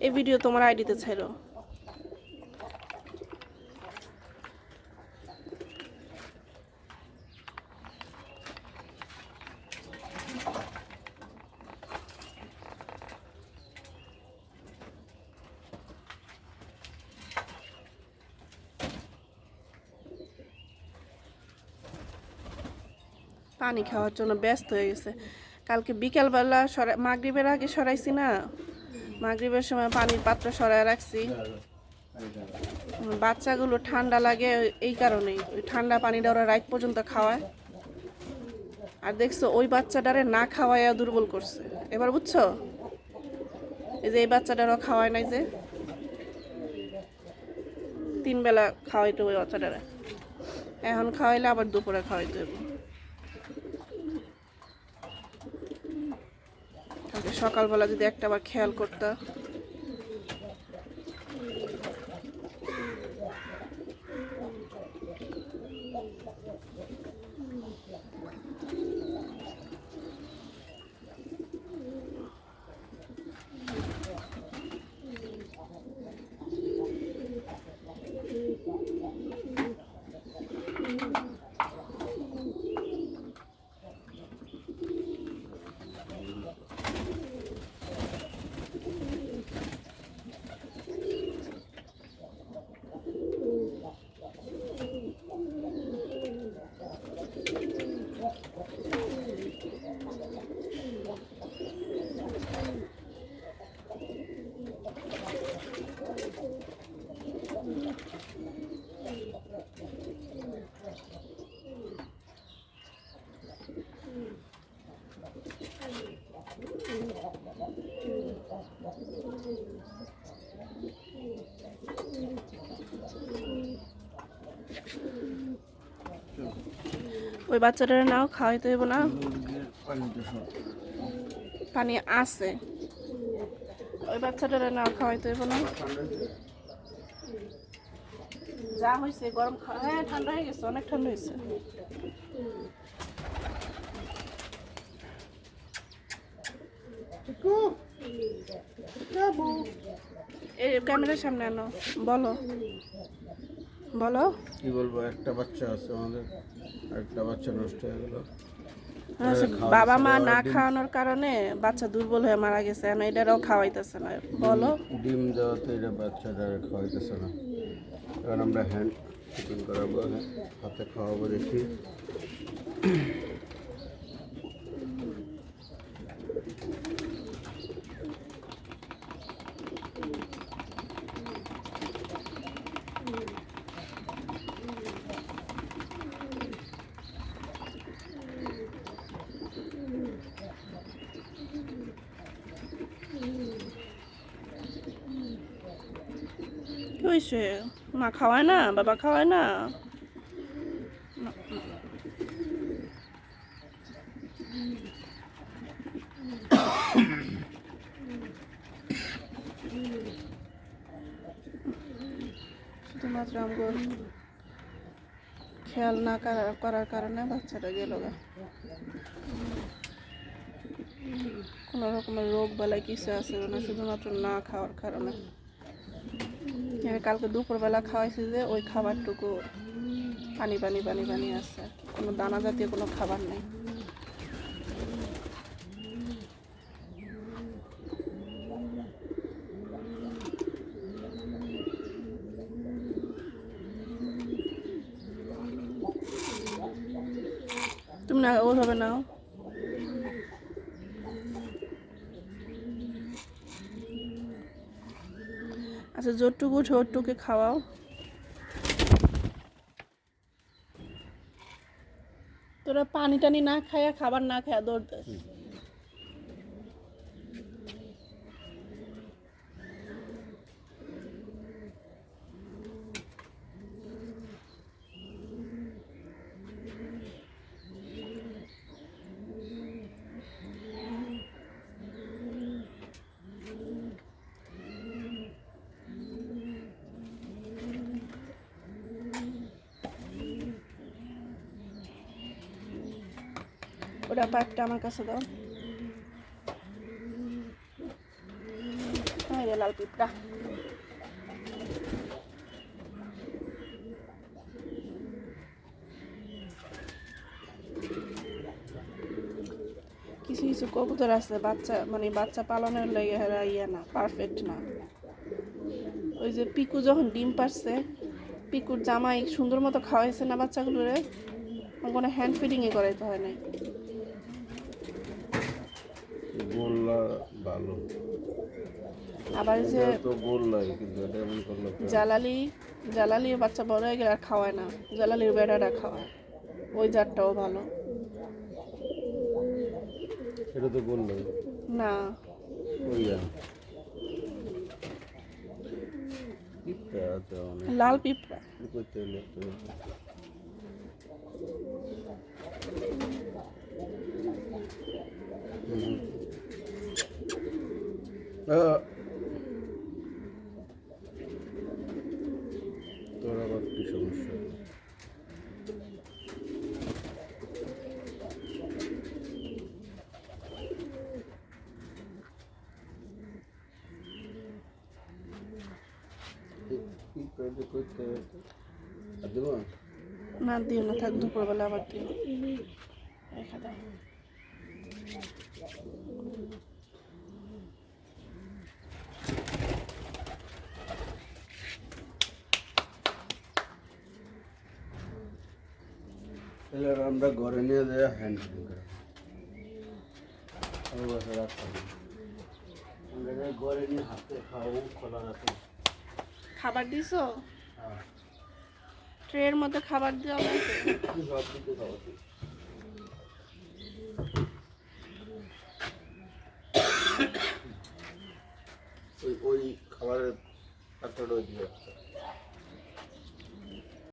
এই ভিডিও তোমার আইডিতে ছাইরো। পানি খাওয়ার জন্য ব্যস্ত হয়ে গেছে। কালকে বিকালবেলা মাগরিবের আগে সরাইছি না, মাগরিবের সময় পানির পাত্র সরাই রাখছি। বাচ্চাগুলো ঠান্ডা লাগে এই কারণেই, ওই ঠান্ডা পানিটা ওরা রাত পর্যন্ত খাওয়ায়। আর দেখছো ওই বাচ্চাটারে না খাওয়াইয়া দুর্বল করছে এবার, বুঝছো? এই যে এই বাচ্চাটারও খাওয়ায় নাই, যে 3 বেলা খাওয়াইতো ওই বাচ্চাটারে, এখন খাওয়াইলে আবার দুপুরে খাওয়াইতে হবে। সকালবেলা যদি একটা বার খেয়াল করতা। ওই বাচ্চাটার নাও খাওয়াইতে হইব না, পানি আছে, ওই বাচ্চাটার নাও খাওয়াইতে হইব না। যা হয়েছে গরম হ্যাঁ ঠান্ডা হয়ে গেছে, অনেক ঠান্ডা হয়েছে। এই ক্যামেরার সামনে আনো, বলো বলো। কি বলবো, একটা বাচ্চা আছে আমাদের, একটা বাচ্চা নষ্ট হয়ে গেল। বাবা মা না খাওয়ানোর কারণে বাচ্চা দুর্বল হয়ে মারা গেছে, এখন এটারও খাওয়াইতেছে না। বলো, ডিম দেওয়াতে এটা বাচ্চাটা খাওয়াইতেছে না। এবার আমরা হ্যান্ড ফিটিং করাবো, হাতে খাওয়াবো, দেখি। কি হয়েছে? মা খাওয়ায় না, বাবা খাওয়ায় না। শুধুমাত্র আমার খেয়াল না করার কারণে বাচ্চাটা গেল গা। কোনো রকমের রোগ বালাই কিছু আছে না, শুধুমাত্র না খাওয়ার কারণে। কালকে দুপুরবেলা খাওয়াইছি যে ওই খাবারটুকু পানি পানি পানি পানি আছে, কোনো দানা জাতীয় কোনো খাবার নেই। তুমি না ওইভাবে নাও। আচ্ছা যতটুকু উঠে ওটুকু খাওয়াও। তোরা পানি টানি না খায়া, খাবার না খায়া দৌড় দেস। ওটা পাকটা আমার কাছে দাও। যে লাল পিঁপড়া। কিছু কিছু কবুতর আছে বাচ্চা মানে বাচ্চা পালনের লাগে হেরা ইয়ে না, পারফেক্ট না। ওই যে পিকু যখন ডিম পারছে, পিকুর জামাই সুন্দর মতো খাওয়াইছে না বাচ্চাগুলোরে, কোনো হ্যান্ড ফিডিংই করাইতে হয় নাই। গোল্লা ভালো, আবার যে এটা তো গোল্লাই, কিন্তু এটা এমন করলে তো জালালির বাচ্চা বড় হয়ে গেলে আর খাওয়ায় না, জালালির বেড়াটা খাওয়ায়, ওই জাতটাও ভালো। এটা তো গোল্লাই না, ওইয়া পিঁপড়া আছে অনেক, লাল পিঁপড়া। কি করতে হলো তো? হুম। তোর আবার কি সমস্যা? কি করতে করতে আর দেবো? না দিও না, থাক, দুপুরবেলা আবার দিও, রেখে দাও। এবার আমরা ঘরে নিয়ে যাই হ্যান্ড ফিডিং করা, আমার বাসা রাখতে হবে। আমরা যাই ঘরে নিয়ে হাতে খাওয়াবো, খোলা রাখে। খাবার দিছো? হ্যাঁ, ট্রের মধ্যে খাবার দেওয়া লাগবে। সব দিতে খাওয়াতে। ওই খাবারের পাত্রটা দিয়ে